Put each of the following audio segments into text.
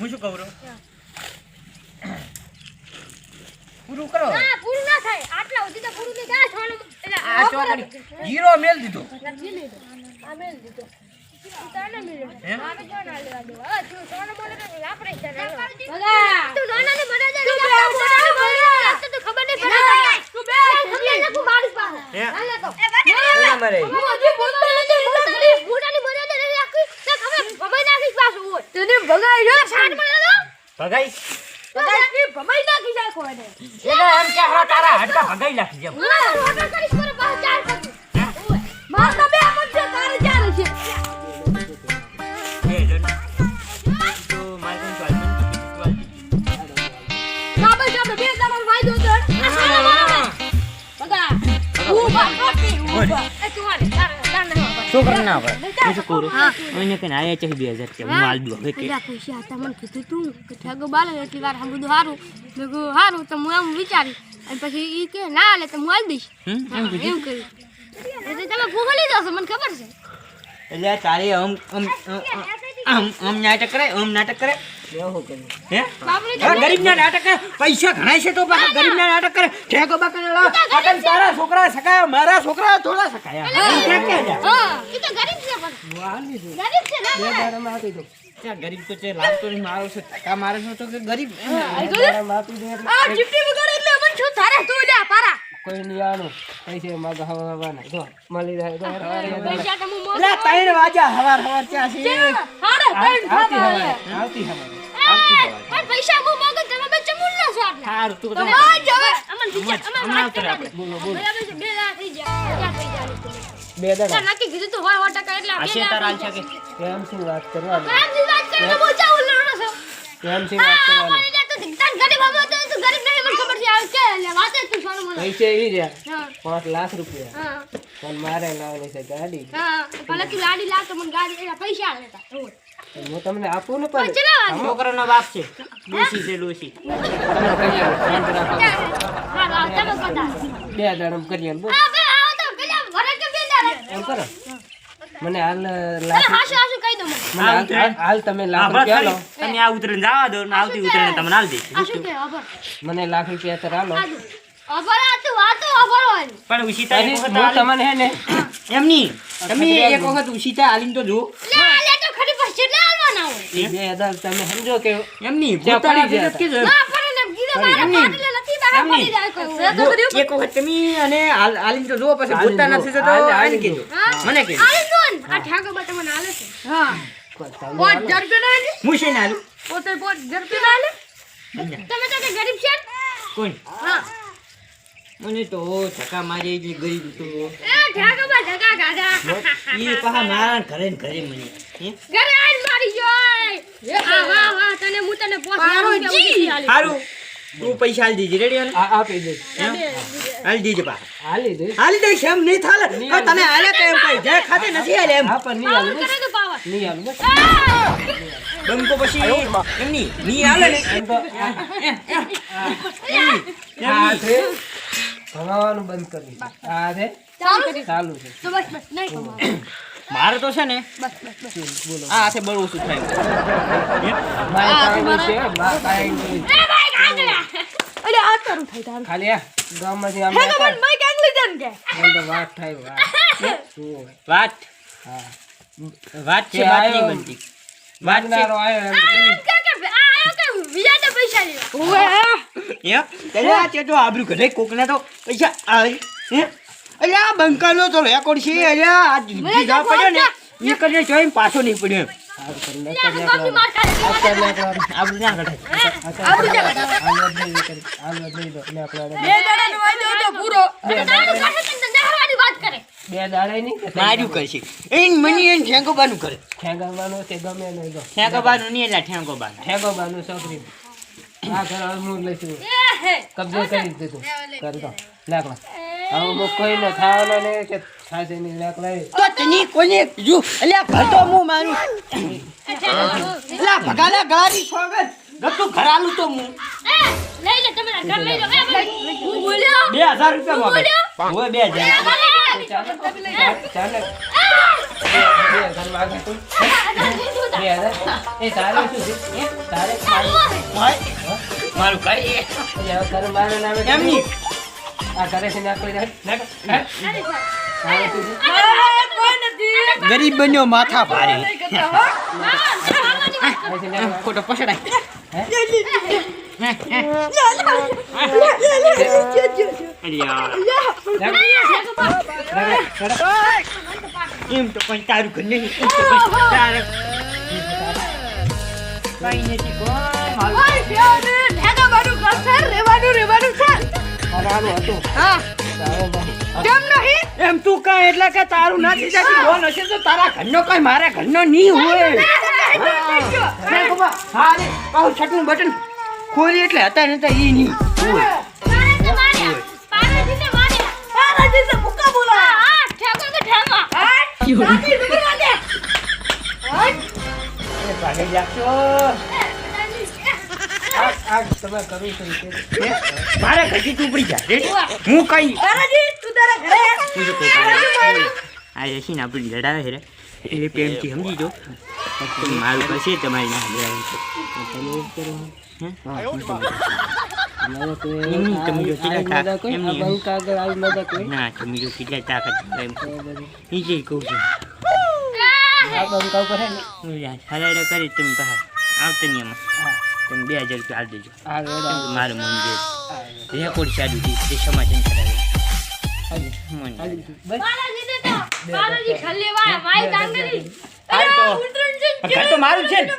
હું શું કહું પૂરું કરો ના પૂરું ના થાય આટલા સુધી તો પૂરું નહીં થાય છોડો આ ચોકડી જીરો મેલ દીધો નથી લીધો આ મેલ દીધો તાને મિલે આપણે જો ના લેવા દો હા તું સોનો બોલે તો આપણે જ ના બગા તું નાના ને બડા દે તું ખબર નહીં પડે તું બે ખબર ન કો મારી પાસે હાલે તો ના મરે હું હજી બોલતો નથી મોટાની મર્યાદા નથી રાખી તો ખબર ભમાઈ નાખી પાછું હોય તને ભગાઈ જો છાટ મળે તો ભગાઈ ભગાઈ ભમાઈ નાખી જાય કોને એના એમ કે હા તારા હડકા ભગાઈ નાખી જેમ ઓર્ડર કરીશ પર પાછ ચાર કર માર તો બે મત છે તારે ચાર છે એ જન તો માર કોણ ચાલ બાબા સાહેબ બે જણા વાયદો કર બગા ઉભા કરતી ઉભા એ તું હાલે તાર છોકરા ના આવે હું શું કરું એને કઈ આયા છે 2000 કે હું હાલ દઉં હવે કે પૈસા હતા મને કીધું તું કે ઠાગો બાલે એટલી વાર હમ બધું હારું મેં હારું તો હું આમ વિચારી અને પછી ઈ કે ના હાલે તો હું હાલ દઈશ એમ કીધું એમ કર્યું એટલે તમે ભૂખ લીધો છો મને ખબર છે એટલે તારે આમ નાટક કરે એવું કર્યું હે બાપરે ગરીબના નાટક કરે પૈસા ઘણાય છે તો પાછા ગરીબના નાટક કરે ઠેકો બાકને લા આટન તારા છોકરા સકાયા મારા છોકરા થોડા સકાયા હા ઈ તો ગરીબ છે પણ ગરીબ છે ના ત્યાં ગરીબ તો છે લાગતો નહીં મારો છે ટકા મારે છે તો કે ગરીબ આ ચીપટી વગાડે એટલે મન છું તારે તું લે પારા કોઈ નહીં આનું પૈસે માગા હવા ના જો મળી જાય તો પૈસા તો હું મોં લા 3 વાગ્યા હવાર ચા છે હાડે આવતી હવા પણ પૈસા હું મોગો તમે બે ચમુલ ના છો આટલા સારું તું તમે આ જવે અમન વિચાર અમન વાત કરે બોલો બરાબર છે બે લાખ થઈ જાય ક્યાં થઈ જાય બે દાડા નક્કી કીધું તો હોય 100% એટલે આશે તાર આલ છે કે કેમ શું વાત કરવાની કામ ની વાત કરે બોચા ઉલ્લાનો છો કેમ શું વાત કરવાની મને તો તન ગરીબ બાબો તો તું ગરીબ નહીં મને ખબર છે આ કે લે વાત તું સોનો મને પૈસે ઈ રહ્યા હા 5 લાખ રૂપિયા હા પણ મારે લાવવાની છે ગાડી હા ભલે તું લાડી લાગ તો મને ગાડી એના પૈસા લેતા હું તમને આપું ને પણ ચલા છોકરાનો બાપ છે ડોસી છે ડોસી તમે કરી આલો શાંત રાખો હા હા તમે પતા બે દાડમ કરી આલો બોલ હા બે આવો તો પેલા ભરે કે બે દાડે એમ કરો મને હાલ અરે લાખ હાશું હાશું કહી દો મને મને હાલ તમે લાખ રૂપિયા લો તમે આ ઉતરીને જવા દો ને આવતી ઉતરીને તમને આલ દઈશ આ શું કે અબર મને લાખ રૂપિયા તો હાલો અબર આ તો વાતો અબર હોય પણ ઉશીતા એક વખત હું તમને હે ને એમની તમે એક વખત ઉશીતા આલીને તો જો લે લે તો ખરી બસ કેટલા આલવાના હોય 2000 તમે સમજો કે એમની ત્યાં ભૂતાળી પડી ગયા કે ના પણ એમ કીધું મારા પાટલે નથી તારા પડી જાય કોઈ એક વખત તમે અને આલીને તો જો પછી ભૂતા નથી તો આને કીધું મને કીધું આલે દોન આ ઠાકો બટ મને આલે છે હા પોટ જરપે ના આલે હું છે ને આલું પોતે પોટ જરપે ના આલે તમે તો કે ગરીબ છે કોણ હા મને તો ધક્કા મારી જે ગરીબ તો એ ઠાકો બટ ધકા ગાડા ઈ પાહા મારા ઘરે ને ઘરે મને હે ઘરે આઈ મારી જોય આ વાહ વાહ તને હું તને પોસ હારું તું પૈસા આલ દીજે રેડી હાલ આપી દે આલ દીજે પા હાલી દે હાલ દે શેમ નહીં થાલે તને આલે કે એમ કઈ જે ખાતે નથી આલે એમ હા પણ નહીં હાલું કરે તો પાવર નહીં હાલું બસ બંકો પછી એમની ની આલે ને એમ તો આ છે ભણવાનું બંધ કરી આ છે ચાલુ છે ચાલુ છે તો બસ બસ નહીં કમાવ મારે તો છે ને બસ બસ બસ બોલો આ હાથે બળ ઓછું થાય મારે કાંઈ છે કાંઈ નહીં એ ભાઈ કાંગડા અરે આ તારું થઈ તારું ખાલી આ ગામમાંથી આમ હે તો મને ભાઈ કાંગલી દન કે મને તો વાત થાય વાત શું વાત હા વાત છે વાત નહીં બનતી વાત છે માગનારો આવ્યો એમ કે આ આયો કે વિયા તો પૈસા લેવા ઓએ હે એટલે આ તે તો આબરૂ ઘરે કોકને તો પૈસા આવે હે એટલે આ બંકાનો તો રેકોર્ડ છે એટલે આ દીધા પડ્યો ને એ કરીને જોઈને પાછો નહીં પડ્યો સારું કરી લે આ ગોમી માર કાઢે આબરૂ ના કઢાય બે દાડાનો વાયદો હતો પૂરો દાડો કાઢે તને નહેરવાની વાત કરે બે દાડે નહીં માર્યું કરશે એન મની એન ઠેંગોબાનું કરે ઠેંગાવાનું તે ગમે નહીં ગો ઠેંગોબાનું નહીં એટલે ઠેંગોબાનું ઠેંગોબાનું છોકરી આ ઘર હું લઈશું એ હે કબજે કરી દીધું કરી દો લાકડા હવે હું કોઈને ખાવાનો નહીં કે ખાશે નહીં લાકડા તો તની કોને જો એટલે ઘર તો હું મારું એટલે ભગાલા ગળાની સોગન ગતું ઘર આલું તો હું એ લઈ લે તમે ઘર લઈ લો એ ભાઈ હું બોલ્યો 2000 રૂપિયા માંગે ઓય 2000 ચાલે બે ઘર માગે તું 2000 એ તારે શું છે એ તારે મારું કરી ઘર મારે નામે એમની આ ઘરે છે નાખી દે ગરીબ બન્યો માથા ભારે ખોટો પછડાય એમ તો કોઈ તારું ઘર નહીં કઈ નથી કોઈ મારું એમ તું કઈ એટલે કે તારું નથી જતી બોલ હશે તો તારા ઘરનો કઈ મારા ઘરનો નહીં હોય હા રે કહું છટનું બટન ખોલી એટલે હતા ને ઈ નહીં હોય ભાગે જાશો તમે કરું છું મારે ઘરથી તું ઉપડી જા હું કઈ આ યશી ના આપણી લડાવે રે એટલે પ્રેમથી સમજી જો મારું કશે તમારી ના ના તમે જો કેટલા તાકાત એમ નીચે કહું છું હલાડા કરી તમે કહા આવતો નહીં એમાં તમે 2000 રૂપિયા આપી દેજો મારું મન જે રેકોર્ડ ચાલુ તે સમાધાન કરાવે ઘર તો મારું છે ને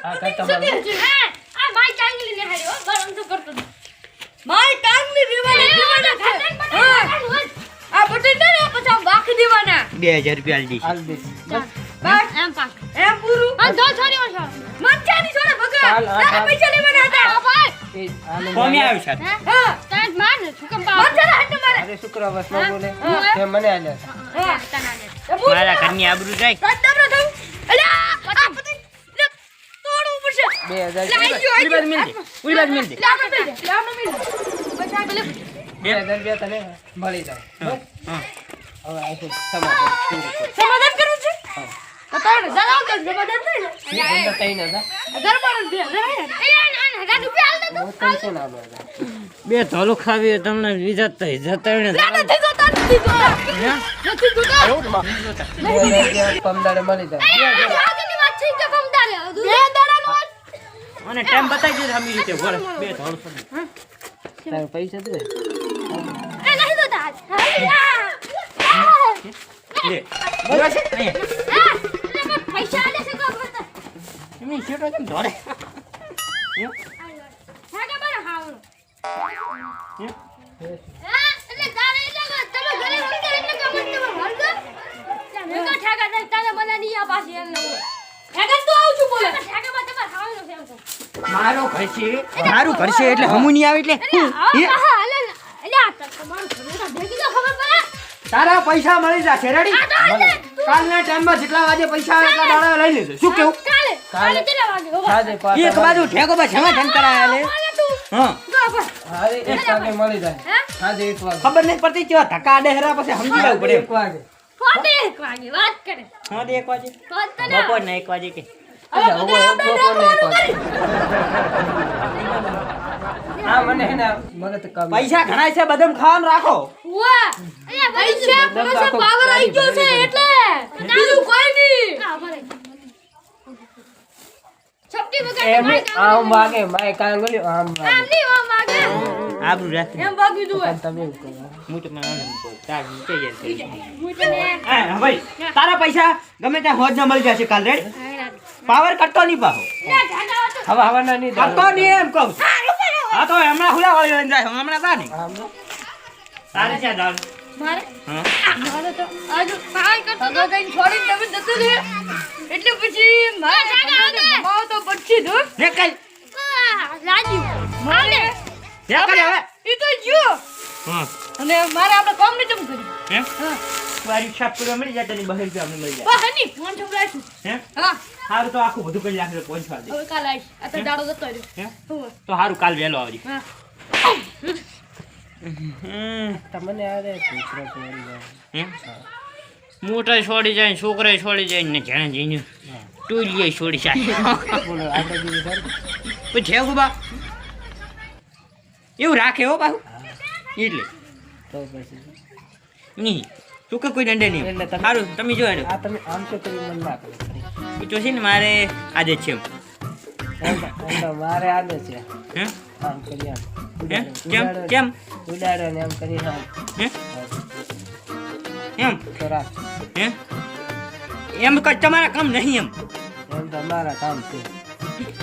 આ બટન ને પછી બાકી દેવાના 2000 રૂપિયા આપી દેજો બસ એમ પાક એમ પૂરું આ દો છોડી ઓછો મચ્છાની છોડે ભગા તારા પૈસા લેવાના હતા ભાઈ કોમે આવ્યો છે હા તાજ માર ને છુકમ પા મચ્છાના હાથ મારે અરે શુક્રવાર ન બોલે તે મને આલે હા તનાને મારા ઘરની આબરૂ જાય કદમરો થયું અલ્યા પતા પતા તોડું પડશે 2000 ઉલી બાદ મિલ દે લાવનો મિલ પૈસા પેલે 2000 રૂપિયા તને મળી જાય હવે આ શું સમાધાન કરું છે તો તારે જણાવ તો સમાધાન થઈ બંધ થઈ ન દરબાર દે એ ના રૂપિયા આલ દે પૈસા ના મળે બે ધોલું ખાવી તમને વિઝા તો જતા ને નથી જોતા નથી જોતા પમદારે મળી જાય આગળની વાત છે કે કમદારે બે દાડાનો અને ટાઈમ બતાવી દીધો આમી રીતે બોલ બે ધોલું તારે પૈસા દે એ નહીં જોતા લે બોલો છે પૈસા આલે છે કો બતા એમની શેટો કેમ ધોરે હાકે બરા હાવરો એટલે તારે એટલે તમે ઘરે વળગે એટલે કમન તમે વળગે મેકા ઠાકા દે તારે મને ની આ પાસે એમ ન હોય ઠાકા તો આવું છું બોલે ઠાકામાં તમાર હાવનો છે એમ મારું ઘર છે મારું ઘર છે એટલે હમુ નહીં આવે એટલે હા અલે આ તમારું ઘર તો ભેગી તો ખબર પડે તારા પૈસા મળી જશે રેડી કાલના ટાઈમમાં જેટલા વાગે પૈસા આવે એટલા દાડા લઈ લેજો શું કેવું કાલે કેટલા વાગે હો સાજે એક બાજુ ઠેકો પર સમાધાન કરાયા લે હા હારે 1 વાગે મળી જાય સાજે 1 વાગે ખબર નહીં પડતી કેવા ધક્કા આડે હેરા પછી સમજી જવું પડે 1 વાગે ફોટે એક વાગે વાત કરે હા 1 વાગે તો તને બપોર ના 1 વાગે કે હા મને હે ને મને તો કમ પૈસા ઘણા છે બદામ ખાવાનું રાખો વાહ અરે પૈસા પાવર આવી ગયો છે એટલે બીજું કોઈ નહીં હા ભલે છપટી એમ બગાડી આમ વાગે માય કાંગલી આમ વાગે આમ નહીં આમ વાગે આબરૂ રાખ એમ વાગ્યું તું તમે એવું કરો હું તો મને તાર નીચે જાય હું તને હા ભાઈ તારા પૈસા ગમે ત્યાં હોજ ના મળી જશે કાલ રેડી પાવર કટતો નહીં પાહો હવા હવાના નહીં કટતો નહીં એમ કહું હા તો હમણાં હુલા વાળી લઈને જાય હમણાં તા નહીં આમ તારે ક્યાં દાલ મારે હા મારે તો આજ પાય કરતો તો કઈ છોડીને તમે જતો રે એટલે પછી મારે માવ તો બચ્ચી દો ને કઈ રાજુ મારે ને કઈ હવે ઈ તો જો હા અને મારે આપણે કામ નહીં ચમ કરી હે હા વારી છાપ પૂરા મળી જાય તને 2 રૂપિયા અમને મળી જાય બસ હની ફોન ચમ રાખ્યું હે હા સારું તો આખું બધું કરી નાખજો પહોંચવા દે હવે કાલ આવીશ આ તો દાડો જતો રહ્યો હે? હું તો સારું કાલ વહેલો આવજે હા તમને આ રે કૂતરો છોડી જાય. હે? મોટા છોડી જાય છોકરા છોડી જાય ને જાણે જઈને ટોલીએ છોડી જાય બોલો આપણે બીજું થાય ને? પછી છે ગુબા એવું રાખે હો પાછું એટલે તો પછી નહીં તું કે કોઈ દંડે નહીં એટલે તમે- સારું તમે જો હેડો. આ તમે આમ તો કરી મન ના કરો એ તો છે ને મારે આજે છે એમ તો મારે આદત છે હે આમ કરી આમ હે કેમ કેમ ઉડાડો ને એમ કરી આમ હે એમ તો રાખ હે એમ કઈ તમારા કામ નહીં એમ એમ તો અમારા કામ છે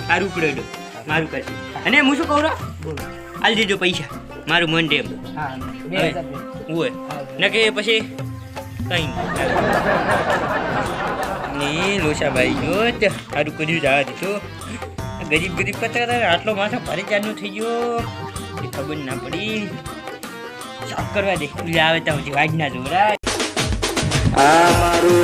સારું પડે મારું કરશે અને હું શું કહું બોલો આલી દેજો પૈસા મારું મન ડે એમ હા 2000 રૂપિયા. હોય ને કે પછી કઈ ને લોસાભાઈ જો તે સારું કર્યું જવા દીધું ગરીબ ગરીબ કરતા કરતા આટલો માથો ભારે ચાલુ થઈ ગયો એ ખબર ના પડી સાફ કરવા દે આવે ત્યાં સુધી વાજ ના જોરાય આ મારું